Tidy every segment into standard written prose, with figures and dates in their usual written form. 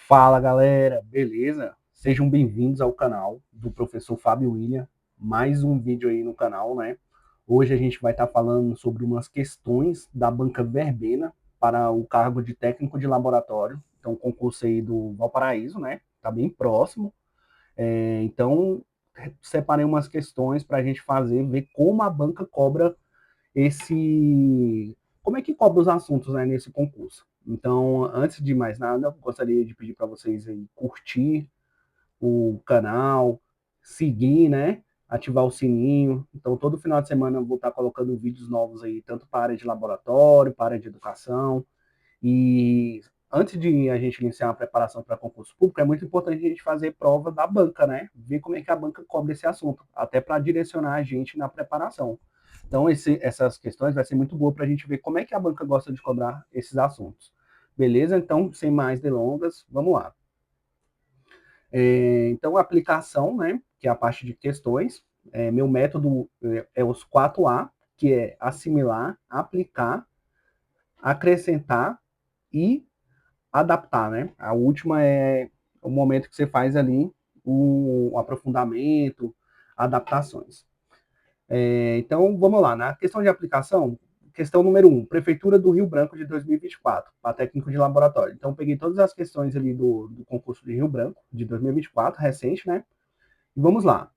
Fala galera, beleza? Sejam bem-vindos ao canal do professor Fábio William. Mais um vídeo aí no canal, né? Hoje a gente vai estar falando sobre umas questões da banca Verbena para o cargo de técnico de laboratório. Então, concurso aí do Valparaíso, né? Tá bem próximo. Então, separei umas questões para a gente fazer, ver como a banca cobra esse. Como é que cobra os assuntos, né, nesse concurso? Então, antes de mais nada, eu gostaria de pedir para vocês aí curtir o canal, seguir, né? Ativar o sininho. Então, todo final de semana eu vou estar colocando vídeos novos aí, tanto para a área de laboratório, para a área de educação. E antes de a gente iniciar a preparação para concurso público, é muito importante a gente fazer prova da banca, né? Ver como é que a banca cobre esse assunto, até para direcionar a gente na preparação. Então, essas questões vai ser muito boa para a gente ver como é que a banca gosta de cobrar esses assuntos. Beleza? Então, sem mais delongas, vamos lá. Então, a aplicação, né, que é a parte de questões, meu método é os 4A, que é assimilar, aplicar, acrescentar e adaptar, né? A última é o momento que você faz ali o aprofundamento, adaptações. Então, vamos lá. Na questão de aplicação, questão número 1, Prefeitura do Rio Branco de 2024, para técnico de laboratório. Então, peguei todas as questões ali do concurso de Rio Branco, de 2024, recente, né? E vamos lá.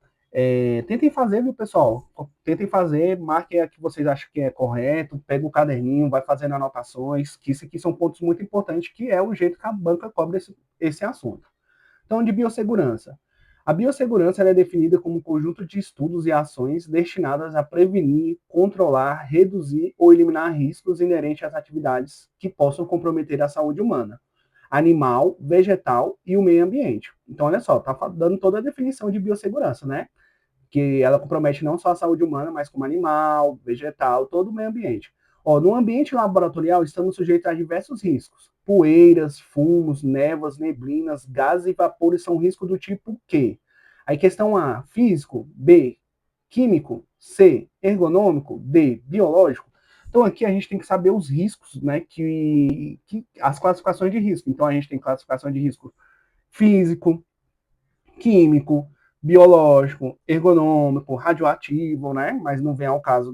Tentem fazer, viu, pessoal? Tentem fazer, marquem a que vocês acham que é correto, pega o caderninho, vai fazendo anotações, que isso aqui são pontos muito importantes, que é o jeito que a banca cobre esse assunto. Então, de biossegurança. A biossegurança é definida como um conjunto de estudos e ações destinadas a prevenir, controlar, reduzir ou eliminar riscos inerentes às atividades que possam comprometer a saúde humana, animal, vegetal e o meio ambiente. Então, olha só, está dando toda a definição de biossegurança, né? Que ela compromete não só a saúde humana, mas como animal, vegetal, todo o meio ambiente. Ó, no ambiente laboratorial, estamos sujeitos a diversos riscos. Poeiras, fumos, névoas, neblinas, gases e vapores são riscos do tipo Q. Aí, questão A, físico. B, químico. C, ergonômico. D, biológico. Então, aqui a gente tem que saber os riscos, né? As classificações de risco. Então, a gente tem classificação de risco físico, químico, biológico, ergonômico, radioativo, né? Mas não vem ao caso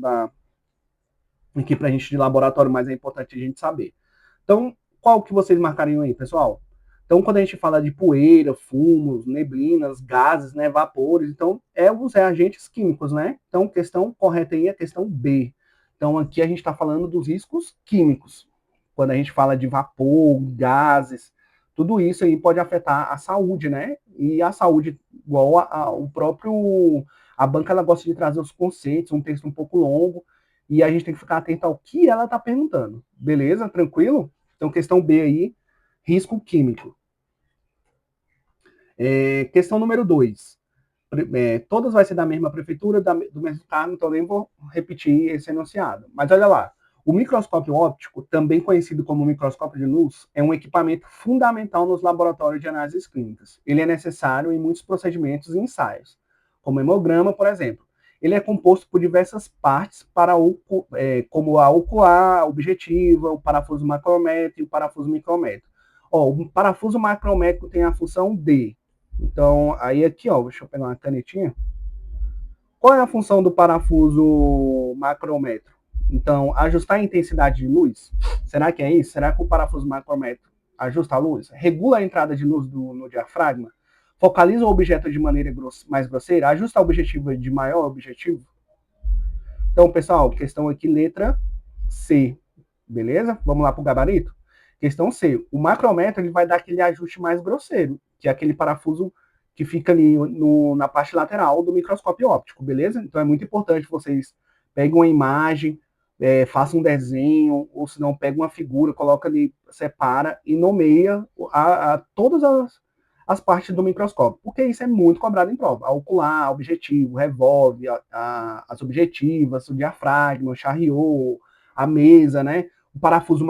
aqui para a gente de laboratório, mas é importante a gente saber. Então, qual que vocês marcariam aí, pessoal? Então, quando a gente fala de poeira, fumos, neblinas, gases, né, vapores, então é os reagentes químicos, né? Então, questão correta aí é a questão B. Então, aqui a gente está falando dos riscos químicos. Quando a gente fala de vapor, gases, tudo isso aí pode afetar a saúde, né? E a saúde, igual o próprio. A banca ela gosta de trazer os conceitos, um texto um pouco longo, e a gente tem que ficar atento ao que ela está perguntando. Beleza? Tranquilo? Então, questão B aí, risco químico. Questão número 2. Todas vai ser da mesma prefeitura, do mesmo cargo, então nem vou repetir esse enunciado. Mas olha lá, o microscópio óptico, também conhecido como microscópio de luz, é um equipamento fundamental nos laboratórios de análises clínicas. Ele é necessário em muitos procedimentos e ensaios, como hemograma, por exemplo. Ele é composto por diversas partes, como a ocular, a objetiva, o parafuso macrométrico e o parafuso micrométrico. O parafuso macrométrico tem a função D. Então, aí aqui, deixa eu pegar uma canetinha. Qual é a função do parafuso macrômetro? Então, ajustar a intensidade de luz? Será que é isso? Será que o parafuso macrômetro ajusta a luz? Regula a entrada de luz no diafragma? Focaliza o objeto de maneira mais grosseira? Ajusta o objetivo de maior objetivo? Então, pessoal, questão aqui, letra C. Beleza? Vamos lá para o gabarito? Questão C. O macrômetro ele vai dar aquele ajuste mais grosseiro, que é aquele parafuso que fica ali na parte lateral do microscópio óptico, beleza? Então é muito importante vocês peguem uma imagem, façam um desenho, ou se não, pega uma figura, coloca ali, separa e nomeia todas as partes do microscópio, porque isso é muito cobrado em prova. A ocular, objetivo, revolve, as objetivas, o diafragma, o charriot, a mesa, né? O parafuso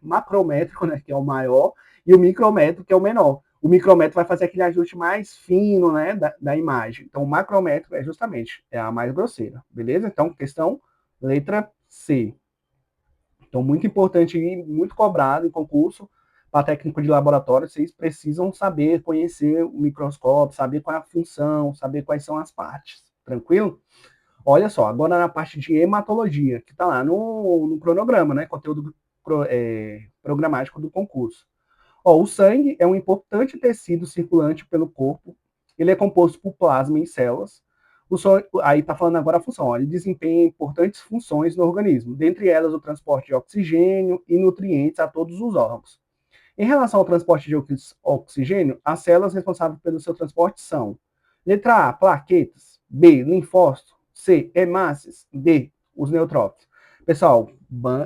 macrométrico, né, que é o maior, e o micrométrico, que é o menor. O micrométrico vai fazer aquele ajuste mais fino, né, da imagem. Então, o macrométrico é justamente a mais grosseira, beleza? Então, questão letra C. Então, muito importante e muito cobrado em concurso, para técnico de laboratório, vocês precisam saber, conhecer o microscópio, saber qual é a função, saber quais são as partes. Tranquilo? Olha só, agora na parte de hematologia, que está lá no cronograma, né? Conteúdo programático do concurso. Ó, o sangue é um importante tecido circulante pelo corpo. Ele é composto por plasma em células. Aí está falando agora a função. Ó, ele desempenha importantes funções no organismo, dentre elas o transporte de oxigênio e nutrientes a todos os órgãos. Em relação ao transporte de oxigênio, as células responsáveis pelo seu transporte são: letra A, plaquetas; B, linfócitos; C, hemácias; D, os neutrófilos. Pessoal,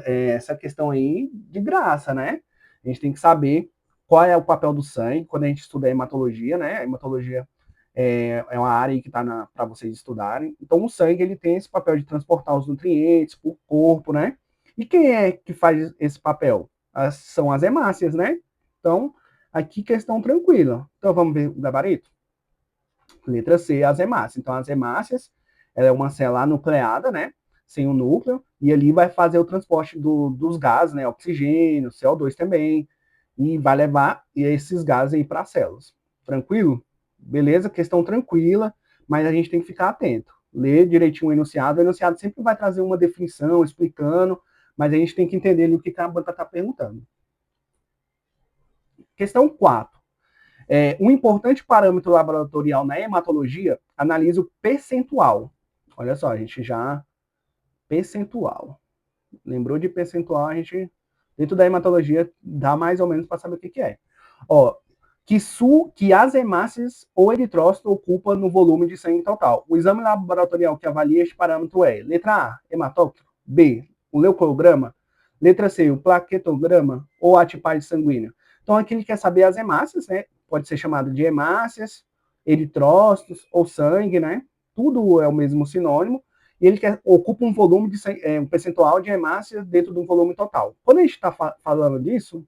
essa questão aí de graça, né? A gente tem que saber qual é o papel do sangue quando a gente estuda a hematologia, né? A hematologia é uma área que está para vocês estudarem. Então, o sangue ele tem esse papel de transportar os nutrientes para o corpo, né? E quem é que faz esse papel? São as hemácias, né? Então, aqui questão tranquila. Então, vamos ver o gabarito? Letra C, as hemácias. Então, as hemácias, ela é uma célula nucleada, né? Sem o núcleo, e ali vai fazer o transporte dos gases, né? Oxigênio, CO2 também, e vai levar esses gases aí para as células. Tranquilo? Beleza? Questão tranquila, mas a gente tem que ficar atento. Ler direitinho o enunciado sempre vai trazer uma definição, explicando, mas a gente tem que entender o que a banca está perguntando. Questão 4. Um importante parâmetro laboratorial na hematologia analisa o percentual. Olha só, a gente já... Percentual. Lembrou de percentual, a gente, dentro da hematologia, dá mais ou menos para saber o que é. Ó, que as hemácias ou eritrócitos ocupam no volume de sangue total. O exame laboratorial que avalia este parâmetro é: letra A, hematócrito; B, o leucograma; letra C, o plaquetograma ou a tipagem sanguínea. Então, aqui ele quer saber as hemácias, né? Pode ser chamado de hemácias, eritrócitos ou sangue, né? Tudo é o mesmo sinônimo. E ele ocupa um volume de um percentual de hemácias dentro de um volume total. Quando a gente está falando disso,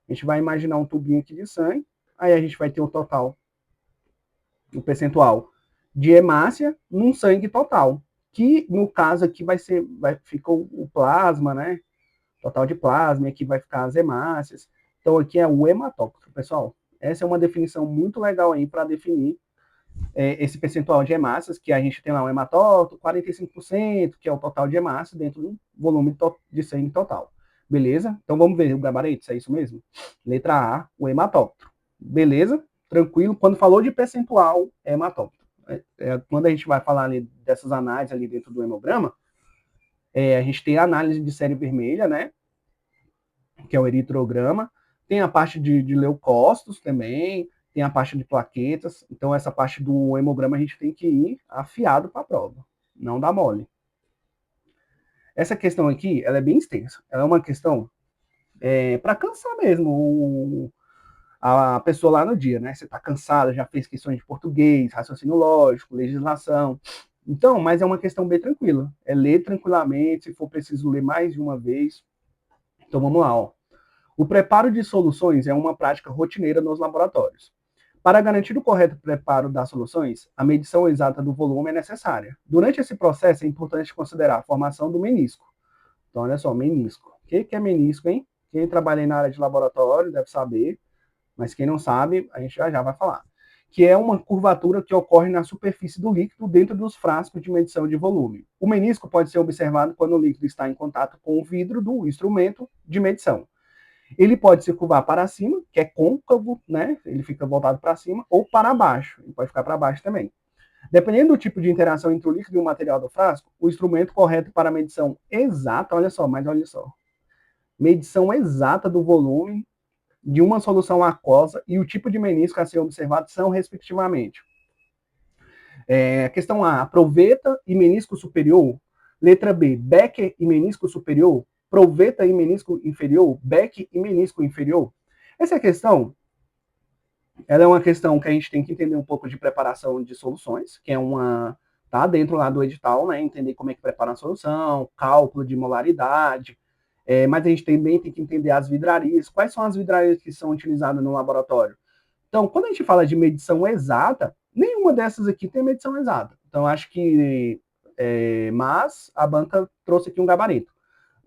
a gente vai imaginar um tubinho aqui de sangue, aí a gente vai ter o total, o percentual de hemácia num sangue total, que no caso aqui fica o plasma, né? Total de plasma, e aqui vai ficar as hemácias. Então aqui é o hematócrito, pessoal. Essa é uma definição muito legal aí para definir esse percentual de hemácias, que a gente tem lá um hematócrito, 45%, que é o total de hemácias dentro do volume de sangue total. Beleza? Então vamos ver o gabarito, se é isso mesmo? Letra A, o hematócrito. Beleza? Tranquilo? Quando falou de percentual, é hematócrito. Quando a gente vai falar ali dessas análises ali dentro do hemograma, a gente tem a análise de série vermelha, né? Que é o eritrograma. Tem a parte de leucócitos também, tem a parte de plaquetas. Então, essa parte do hemograma a gente tem que ir afiado para a prova. Não dá mole. Essa questão aqui, ela é bem extensa. Ela é uma questão para cansar mesmo a pessoa lá no dia, né? Você está cansado, já fez questões de português, raciocínio lógico, legislação. Então, mas é uma questão bem tranquila. É ler tranquilamente, se for preciso ler mais de uma vez. Então, vamos lá, ó. O preparo de soluções é uma prática rotineira nos laboratórios. Para garantir o correto preparo das soluções, a medição exata do volume é necessária. Durante esse processo, é importante considerar a formação do menisco. Então, olha só, menisco. O que é menisco, hein? Quem trabalha na área de laboratório deve saber, mas quem não sabe, a gente já vai falar. Que é uma curvatura que ocorre na superfície do líquido dentro dos frascos de medição de volume. O menisco pode ser observado quando o líquido está em contato com o vidro do instrumento de medição. Ele pode se curvar para cima, que é côncavo, né? Ele fica voltado para cima, ou para baixo. Ele pode ficar para baixo também. Dependendo do tipo de interação entre o líquido e o material do frasco, o instrumento correto para a medição exata, olha só, medição exata do volume de uma solução aquosa e o tipo de menisco a ser observado são, respectivamente. Questão A, proveta e menisco superior. Letra B, Becker e menisco superior. Proveta e menisco inferior, Beck e menisco inferior. Essa questão, ela é uma questão que a gente tem que entender um pouco de preparação de soluções, que é tá dentro lá do edital, né? Entender como é que prepara a solução, cálculo de molaridade, mas a gente também tem que entender as vidrarias. Quais são as vidrarias que são utilizadas no laboratório? Então, quando a gente fala de medição exata, nenhuma dessas aqui tem medição exata. Então, acho que... mas a banca trouxe aqui um gabarito.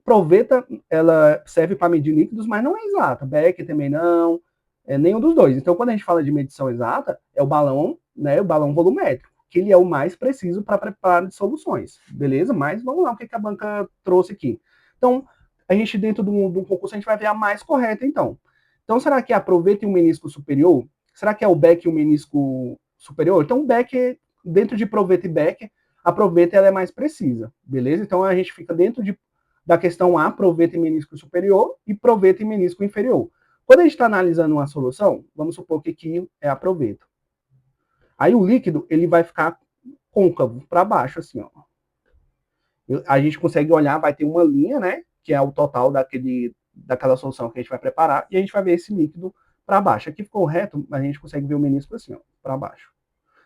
proveta, ela serve para medir líquidos, mas não é exata. Beck também não, nenhum dos dois. Então, quando a gente fala de medição exata, é o balão, né, o balão volumétrico, que ele é o mais preciso para preparo de soluções, beleza? Mas vamos lá, o que a banca trouxe aqui. Então, a gente, dentro do concurso, a gente vai ver a mais correta, então. Então, será que é a proveta e o menisco superior? Será que é o Beck e o menisco superior? Então, o Beck, dentro de proveta e Beck, a proveta ela é mais precisa, beleza? Então, a gente fica dentro da questão A, proveta e menisco superior, e proveta e menisco inferior. Quando a gente está analisando uma solução, vamos supor que aqui é a proveta. Aí o líquido, ele vai ficar côncavo para baixo, assim, ó. A gente consegue olhar, vai ter uma linha, né, que é o total daquela solução que a gente vai preparar, e a gente vai ver esse líquido para baixo. Aqui ficou reto, mas a gente consegue ver o menisco assim, ó, para baixo.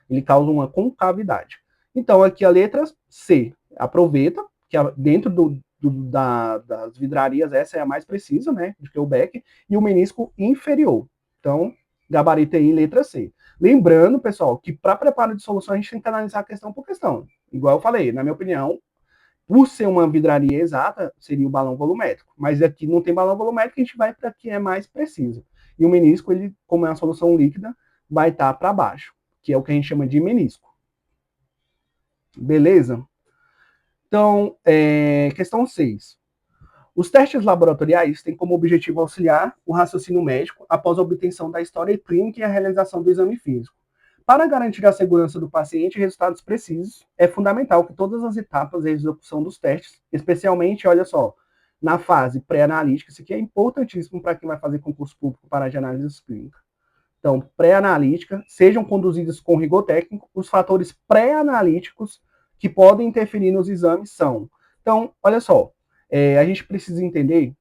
Ele causa uma concavidade. Então, aqui a letra C, a proveta, que é dentro das vidrarias, essa é a mais precisa, né, do que o Beck, e o menisco inferior. Então, gabarito aí, letra C. Lembrando, pessoal, que para preparo de solução a gente tem que analisar questão por questão. Igual eu falei, na minha opinião, por ser uma vidraria exata, seria o balão volumétrico. Mas aqui não tem balão volumétrico, a gente vai para que é mais preciso. E o menisco, ele, como é uma solução líquida, vai estar para baixo, que é o que a gente chama de menisco. Beleza? Então, questão 6. Os testes laboratoriais têm como objetivo auxiliar o raciocínio médico após a obtenção da história clínica e a realização do exame físico. Para garantir a segurança do paciente e resultados precisos, é fundamental que todas as etapas da execução dos testes, especialmente, olha só, na fase pré-analítica, isso aqui é importantíssimo para quem vai fazer concurso público para de análise clínica. Então, pré-analítica, sejam conduzidas com rigor técnico, os fatores pré-analíticos que podem interferir nos exames são. Então, olha só, a gente precisa entender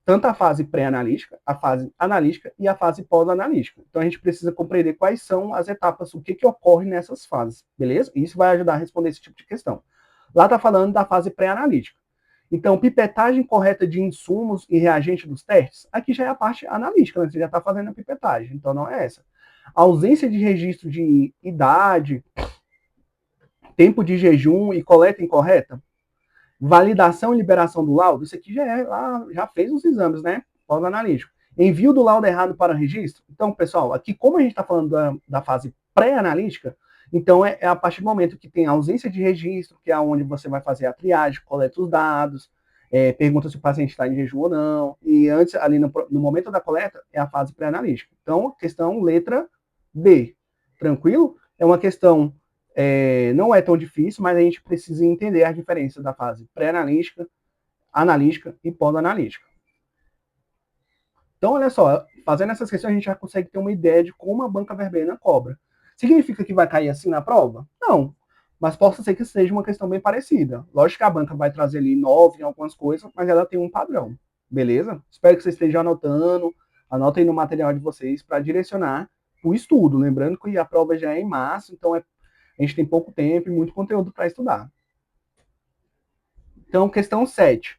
tanto a fase pré-analítica, a fase analítica e a fase pós-analítica. Então a gente precisa compreender quais são as etapas, o que ocorre nessas fases, beleza? Isso vai ajudar a responder esse tipo de questão. Lá está falando da fase pré-analítica. Então, pipetagem correta de insumos e reagentes dos testes, aqui já é a parte analítica, né? Você já está fazendo a pipetagem, então não é essa. Ausência de registro de idade, tempo de jejum e coleta incorreta, validação e liberação do laudo, isso aqui já fez os exames, né? Pós-analítico. Envio do laudo errado para registro. Então, pessoal, aqui como a gente está falando da fase pré-analítica, então é a partir do momento que tem ausência de registro, que é onde você vai fazer a triagem, coleta os dados, pergunta se o paciente está em jejum ou não, e antes, ali no momento da coleta, é a fase pré-analítica. Então, questão letra B. Tranquilo? É uma questão não é tão difícil, mas a gente precisa entender a diferença da fase pré-analítica, analítica e pós-analítica. Então, olha só, fazendo essas questões a gente já consegue ter uma ideia de como a banca verbena cobra. Significa que vai cair assim na prova? Não, mas possa ser que seja uma questão bem parecida. Lógico que a banca vai trazer ali 9 em algumas coisas, mas ela tem um padrão, beleza? Espero que vocês estejam anotando, anotem no material de vocês para direcionar o estudo. Lembrando que a prova já é em março, então a gente tem pouco tempo e muito conteúdo para estudar. Então, questão 7.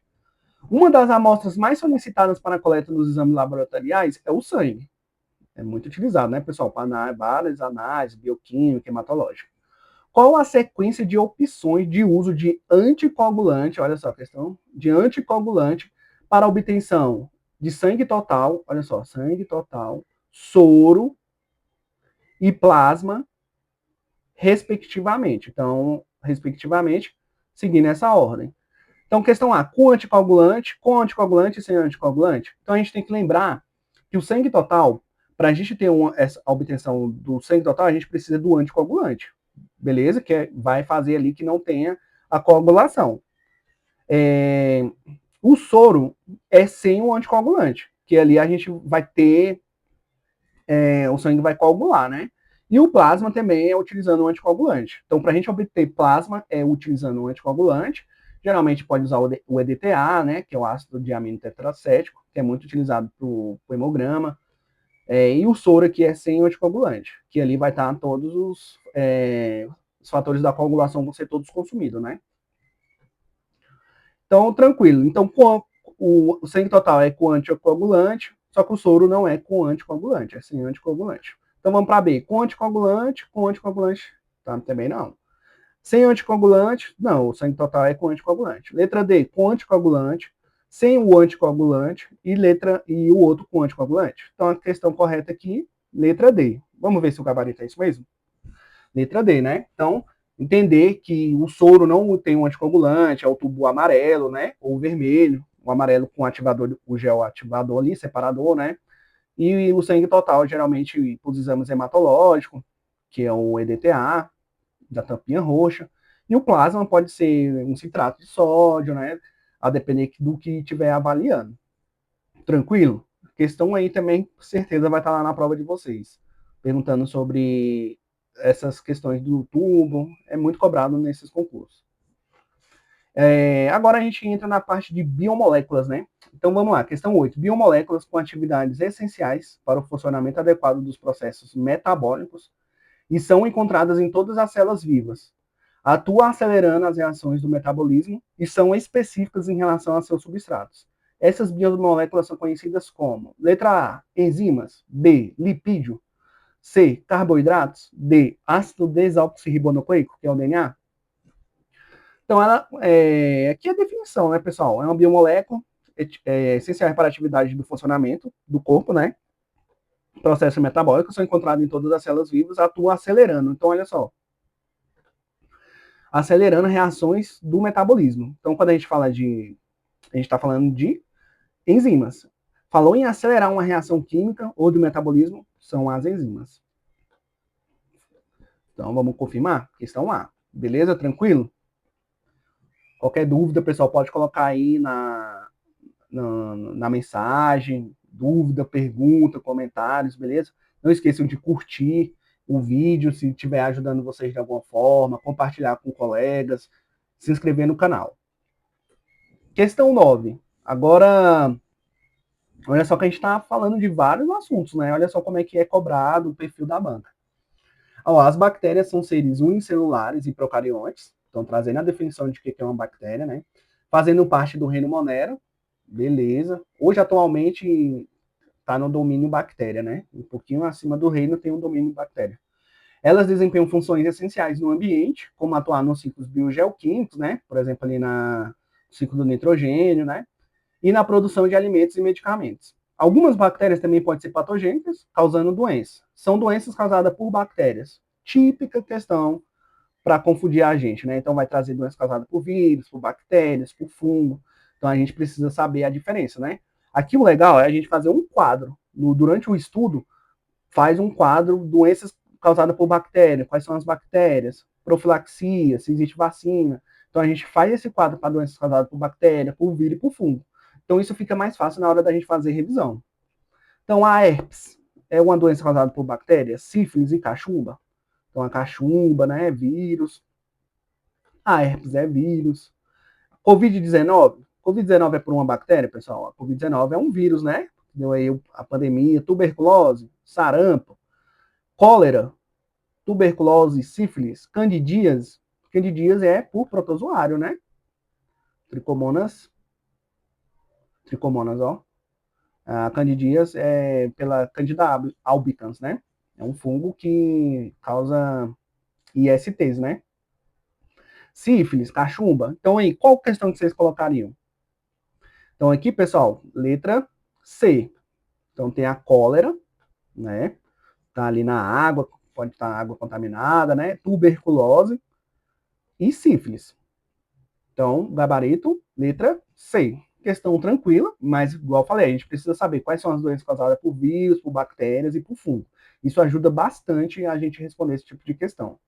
Uma das amostras mais solicitadas para a coleta nos exames laboratoriais é o sangue. É muito utilizado, né, pessoal? Para várias análises, bioquímica, hematológica. Qual a sequência de opções de uso de anticoagulante, olha só a questão, de anticoagulante para obtenção de sangue total, olha só, sangue total, soro e plasma, respectivamente. Então, respectivamente, seguindo essa ordem. Então, questão A, com anticoagulante e sem anticoagulante. Então, a gente tem que lembrar que o sangue total, para a gente ter a obtenção do sangue total, a gente precisa do anticoagulante. Beleza? Que vai fazer ali que não tenha a coagulação. O soro é sem o anticoagulante, que ali a gente vai ter, o sangue vai coagular, né? E o plasma também é utilizando o anticoagulante. Então, para a gente obter plasma, é utilizando o anticoagulante. Geralmente pode usar o EDTA, né, que é o ácido diamino tetracético, que é muito utilizado para o hemograma. E o soro aqui é sem o anticoagulante, que ali vai estar todos os fatores da coagulação vão ser todos consumidos, né? Então, tranquilo. Então, o sangue total é com anticoagulante, só que o soro não é com anticoagulante, é sem anticoagulante. Então, vamos para B. Com anticoagulante, tá? Também não. Sem anticoagulante, não, o sangue total é com anticoagulante. Letra D, com anticoagulante, sem o anticoagulante e o outro com anticoagulante. Então a questão correta aqui, letra D. Vamos ver se o gabarito é isso mesmo? Letra D, né? Então, entender que o soro não tem um anticoagulante, é o tubo amarelo, né? Ou vermelho, o amarelo com ativador, o gel ativador ali, separador, né? E o sangue total, geralmente, para os exames hematológicos, que é o EDTA, da tampinha roxa. E o plasma pode ser um citrato de sódio, né? A depender do que estiver avaliando. Tranquilo? A questão aí também, com certeza, vai estar lá na prova de vocês. Perguntando sobre essas questões do tubo. É muito cobrado nesses concursos. Agora a gente entra na parte de biomoléculas, né? Então vamos lá, questão 8. Biomoléculas com atividades essenciais para o funcionamento adequado dos processos metabólicos e são encontradas em todas as células vivas. Atuam acelerando as reações do metabolismo e são específicas em relação a seus substratos. Essas biomoléculas são conhecidas como: letra A, enzimas; B, lipídio; C, carboidratos; D, ácido desoxirribonucleico, que é o DNA. Então, aqui é a definição, né, pessoal? É uma biomolécula essencial para a atividade do funcionamento do corpo, né? Processos metabólicos são encontrados em todas as células vivas, atuam acelerando. Então, olha só, acelerando reações do metabolismo. Então, quando a gente fala de, a gente está falando de enzimas. Falou em acelerar uma reação química ou do metabolismo, são as enzimas. Então, vamos confirmar? Questão A. Beleza? Tranquilo? Qualquer dúvida, pessoal, pode colocar aí na mensagem, dúvida, pergunta, comentários, beleza? Não esqueçam de curtir o vídeo, se estiver ajudando vocês de alguma forma, compartilhar com colegas, se inscrever no canal. Questão 9. Agora, olha só que a gente está falando de vários assuntos, né? Olha só como é que é cobrado o perfil da banca. As bactérias são seres unicelulares e procariontes, então trazendo a definição de o que é uma bactéria, né? Fazendo parte do reino Monera, beleza. Hoje, atualmente, está no domínio bactéria, né? Um pouquinho acima do reino tem o domínio bactéria. Elas desempenham funções essenciais no ambiente, como atuar nos ciclos biogeoquímicos, né? Por exemplo, ali no ciclo do nitrogênio, né? E na produção de alimentos e medicamentos. Algumas bactérias também podem ser patogênicas, causando doença. São doenças causadas por bactérias. Típica questão para confundir a gente, né? Então vai trazer doenças causadas por vírus, por bactérias, por fungo. Então a gente precisa saber a diferença, né? Aqui o legal é a gente fazer um quadro. Durante o estudo, faz um quadro, doenças causadas por bactéria, quais são as bactérias, profilaxia, se existe vacina. Então a gente faz esse quadro para doenças causadas por bactéria, por vírus e por fungo. Então isso fica mais fácil na hora da gente fazer revisão. Então a herpes é uma doença causada por bactérias, sífilis e cachumba. Então a cachumba, né, é vírus. A herpes é vírus. Covid-19. Covid-19 é por uma bactéria, pessoal. A Covid-19 é um vírus, né? Deu aí a pandemia, tuberculose, sarampo, cólera, tuberculose, sífilis, candidíase. Candidíase é por protozoário, né? Tricomonas, ó. A candidíase é pela Candida albicans, né? É um fungo que causa ISTs, né? Sífilis, cachumba. Então aí, qual questão que vocês colocariam? Então aqui, pessoal, letra C. Então tem a cólera, né? Tá ali na água, pode estar água contaminada, né? Tuberculose e sífilis. Então, gabarito, letra C. Questão tranquila, mas igual eu falei, a gente precisa saber quais são as doenças causadas por vírus, por bactérias e por fungo. Isso ajuda bastante a gente responder esse tipo de questão.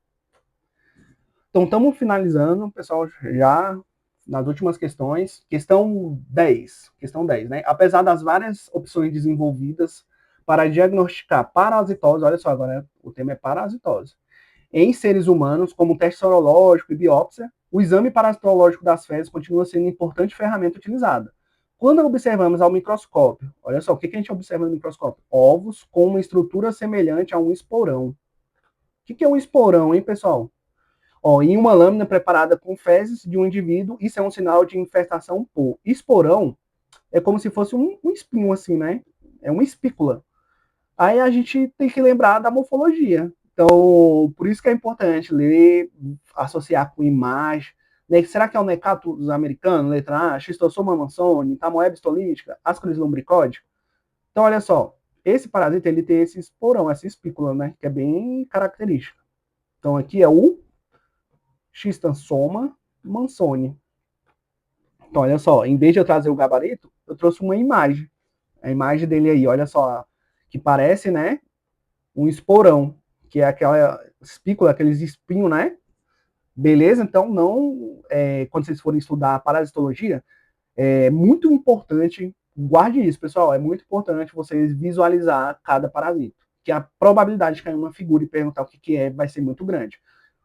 Então, estamos finalizando, pessoal, já nas últimas questões. Questão 10. Questão 10, né? Apesar das várias opções desenvolvidas para diagnosticar parasitose, olha só, agora o tema é parasitose, em seres humanos, como teste sorológico e biópsia, o exame parasitológico das fezes continua sendo importante ferramenta utilizada. Quando observamos ao microscópio, olha só, o que a gente observa no microscópio? Ovos com uma estrutura semelhante a um esporão. O que é um esporão, hein, pessoal? Em uma lâmina preparada com fezes de um indivíduo, isso é um sinal de infestação por esporão. É como se fosse um espinho, assim, né? É uma espícula. Aí a gente tem que lembrar da morfologia. Então, por isso que é importante ler, associar com imagem, Será que é o Necatus americano, letra A, Schistosoma mansoni, Tamoebis stolística, Ascaris lumbricode? Então, olha só, esse parasita ele tem esse esporão, essa espícula, né, que é bem característica. Então, aqui é o Schistosoma mansoni. Então, olha só, em vez de eu trazer o gabarito, eu trouxe uma imagem. A imagem dele aí, olha só, que parece, né, um esporão, que é aquela espícula, aqueles espinhos, né? Beleza? Então, não, quando vocês forem estudar parasitologia, é muito importante, guarde isso, pessoal, é muito importante vocês visualizar cada parasito, que a probabilidade de cair uma figura e perguntar o que é vai ser muito grande.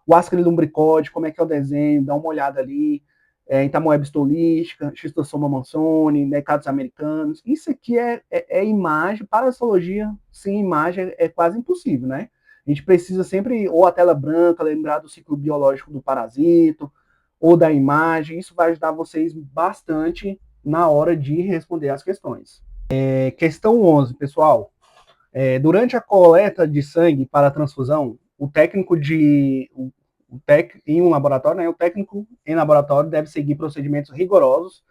O Ascaris lumbricode, como é que é o desenho, dá uma olhada ali, em Tamoebis stolística, Schistosoma mansoni, Necatus americanos, isso aqui é imagem, parasitologia sem imagem é quase impossível, né? A gente precisa sempre, ou a tela branca, lembrar do ciclo biológico do parasito, ou da imagem, isso vai ajudar vocês bastante na hora de responder as questões. Questão 11, pessoal. Durante a coleta de sangue para a transfusão, o técnico em um laboratório, né, o técnico em laboratório deve seguir procedimentos rigorosos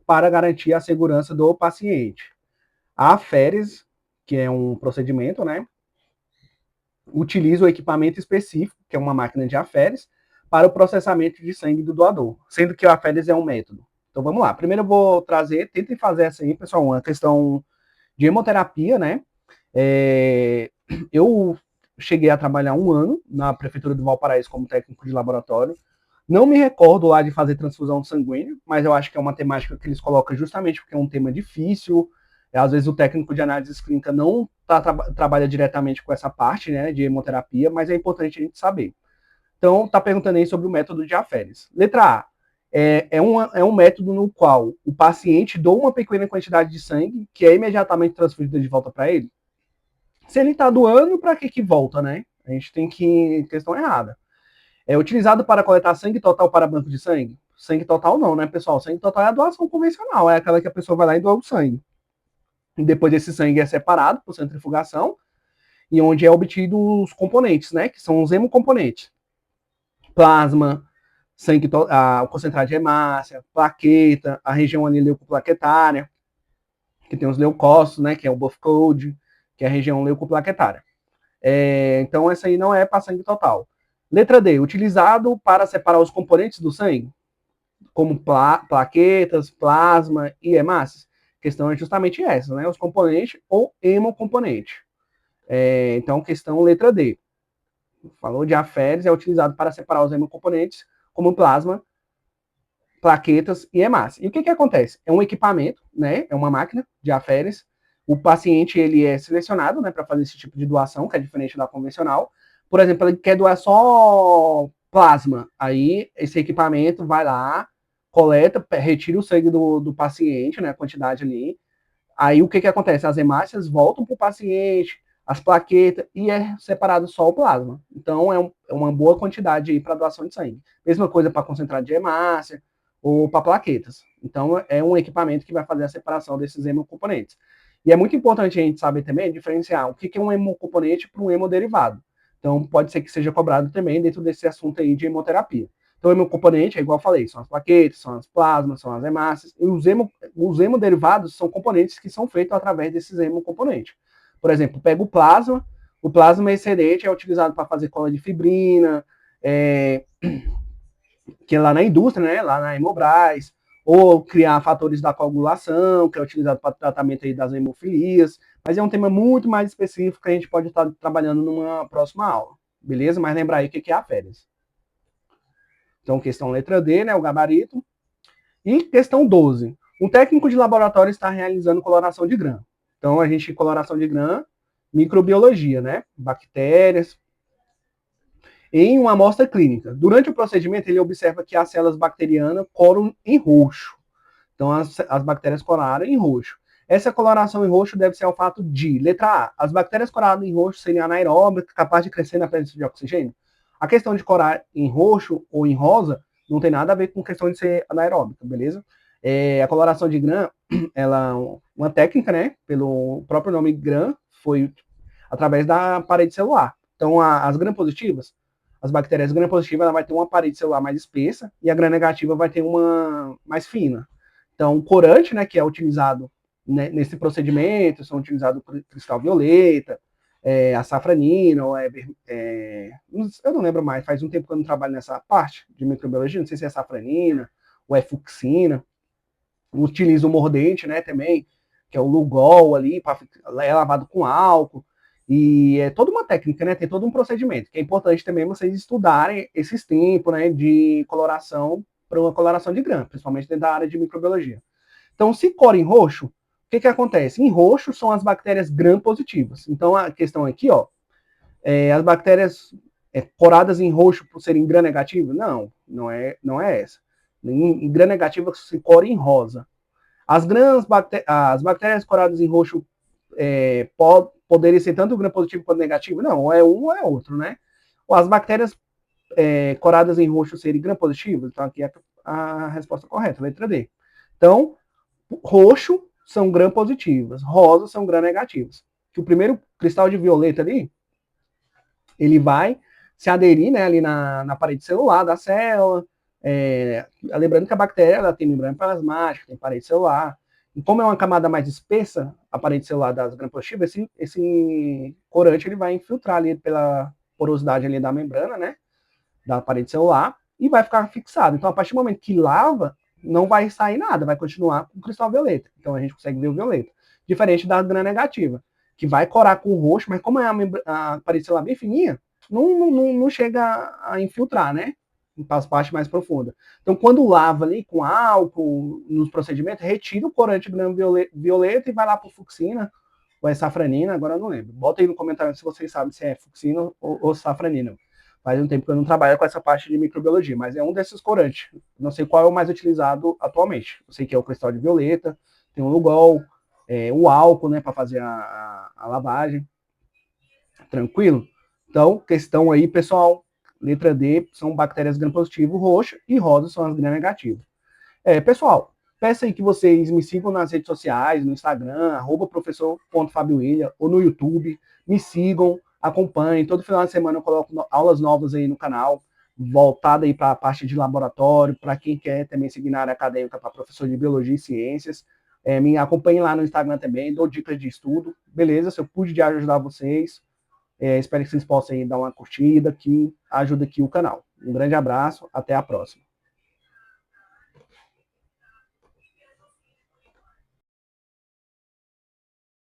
para garantir a segurança do paciente. A aférese, que é um procedimento, né, utiliza o equipamento específico, que é uma máquina de aférese, para o processamento de sangue do doador, sendo que a aférese é um método. Então vamos lá. Primeiro eu vou trazer, tentem fazer essa aí, pessoal, uma questão de hemoterapia, né? Eu cheguei a trabalhar 1 ano na Prefeitura do Valparaíso como técnico de laboratório. Não me recordo lá de fazer transfusão sanguínea, mas eu acho que é uma temática que eles colocam justamente porque é um tema difícil. Às vezes o técnico de análise clínica não trabalha diretamente com essa parte, né, de hemoterapia, mas é importante a gente saber. Então, está perguntando aí sobre o método de aférese. Letra A. É um método no qual o paciente doa uma pequena quantidade de sangue que é imediatamente transferida de volta para ele. Se ele está doando, para que volta, né? A gente tem que... questão errada. É utilizado para coletar sangue total para banco de sangue? Sangue total não, né, pessoal? Sangue total é a doação convencional, é aquela que a pessoa vai lá e doa o sangue. E depois esse sangue é separado por centrifugação, e onde é obtido os componentes, né, que são os hemocomponentes. Plasma, sangue, concentrado de hemácia, plaqueta, a região ali leucoplaquetária, que tem os leucócitos, né, que é o buff code, que é a região leucoplaquetária. Então, essa aí não é para sangue total. Letra D, utilizado para separar os componentes do sangue, como plaquetas, plasma e hemácias. A questão é justamente essa, né? Os componentes ou hemocomponente. Então, questão letra D. Falou de aférese, é utilizado para separar os hemocomponentes, como plasma, plaquetas e hemácia. E o que acontece? É um equipamento, né? É uma máquina de aférese. O paciente ele é selecionado, né, para fazer esse tipo de doação, que é diferente da convencional. Por exemplo, ele quer doar só plasma. Aí esse equipamento vai lá, coleta, retira o sangue do paciente, né, a quantidade ali. Aí o que acontece? As hemácias voltam para o paciente, as plaquetas, e é separado só o plasma. Então é uma boa quantidade para doação de sangue. Mesma coisa para concentrado de hemácia ou para plaquetas. Então é um equipamento que vai fazer a separação desses hemocomponentes. E é muito importante a gente saber também diferenciar o que é um hemocomponente para um hemoderivado. Então pode ser que seja cobrado também dentro desse assunto aí de hemoterapia. Então, o hemocomponente, é igual eu falei, são as plaquetas, são as plasmas, são as hemácias. E os hemoderivados são componentes que são feitos através desses hemocomponentes. Por exemplo, pega o plasma excedente é utilizado para fazer cola de fibrina, que é lá na indústria, né, lá na Hemobras, ou criar fatores da coagulação, que é utilizado para tratamento aí das hemofilias. Mas é um tema muito mais específico que a gente pode estar trabalhando numa próxima aula. Beleza? Mas lembrar aí o que é a aférese. Então, questão letra D, né, o gabarito. E questão 12. Um técnico de laboratório está realizando coloração de grã. Então, a gente, coloração de grã, microbiologia, né? Bactérias. Em uma amostra clínica. Durante o procedimento, ele observa que as células bacterianas colam em roxo. Então, as bactérias colaram em roxo. Essa coloração em roxo deve ser ao fato de, letra A, as bactérias coladas em roxo seriam anaeróbicas, capazes de crescer na presença de oxigênio. A questão de colar em roxo ou em rosa não tem nada a ver com questão de ser anaeróbica, beleza? A coloração de grã, ela é uma técnica, né? Pelo próprio nome grã, foi através da parede celular. Então, as gram positivas, as bactérias gram-positivas ela vai ter uma parede celular mais espessa e a gram-negativa vai ter uma mais fina. Então, o corante, né, que é utilizado, né, nesse procedimento, são utilizados cristal violeta, a safranina, ou eu não lembro mais, faz um tempo que eu não trabalho nessa parte de microbiologia, não sei se é safranina ou é fucsina. Utiliza o mordente, né, também, que é o Lugol ali, é lavado com álcool, e é toda uma técnica, né, tem todo um procedimento, que é importante também vocês estudarem esses tempos, né, de coloração, para uma coloração de grã, principalmente dentro da área de microbiologia. Então, se cora em roxo, o que acontece? Em roxo são as bactérias gram-positivas. Então, a questão aqui, ó, as bactérias coradas em roxo por serem gram-negativo? Não é essa. Em gram-negativa se cora em rosa. As bactérias coradas em roxo poderem ser tanto gram-positivo quanto negativo? Não, ou é um ou é outro, né? Ou as bactérias coradas em roxo serem gram-positivas? Então, aqui é a resposta correta, letra D. Então, roxo são gram-positivas, rosa são gram-negativas. Que o primeiro cristal de violeta ali, ele vai se aderir, né, ali na parede celular da célula. Lembrando que a bactéria ela tem membrana plasmática, tem parede celular. E como é uma camada mais espessa, a parede celular das gram-positivas, esse corante ele vai infiltrar ali pela porosidade ali da membrana, né, da parede celular, e vai ficar fixado. Então, a partir do momento que lava, não vai sair nada, vai continuar com o cristal violeta. Então, a gente consegue ver o violeta. Diferente da gram-negativa, que vai corar com o roxo, mas como é a parede celular bem fininha, não chega a infiltrar, né? Para as partes mais profundas. Então, quando lava ali com álcool, nos procedimentos, retira o corante gram-violeta e vai lá para fucsina, ou é safranina, agora eu não lembro. Bota aí no comentário se vocês sabem se é fucsina ou safranina. Faz um tempo que eu não trabalho com essa parte de microbiologia, mas é um desses corantes. Não sei qual é o mais utilizado atualmente. Eu sei que é o cristal de violeta, tem o Lugol, o álcool, né, para fazer a lavagem. Tranquilo? Então, questão aí, pessoal, letra D são bactérias gram-positivo roxo e rosa são as gram-negativo. Pessoal, peço aí que vocês me sigam nas redes sociais, no Instagram, @professor.fabiowilliam, ou no YouTube. Me sigam, acompanhem. Todo final de semana eu coloco aulas novas aí no canal, voltada aí para a parte de laboratório, para quem quer também seguir na área acadêmica, para professor de biologia e ciências. Me acompanhem lá no Instagram também, dou dicas de estudo. Beleza? Se eu pude ajudar vocês, espero que vocês possam aí dar uma curtida, que ajuda aqui o canal. Um grande abraço, até a próxima.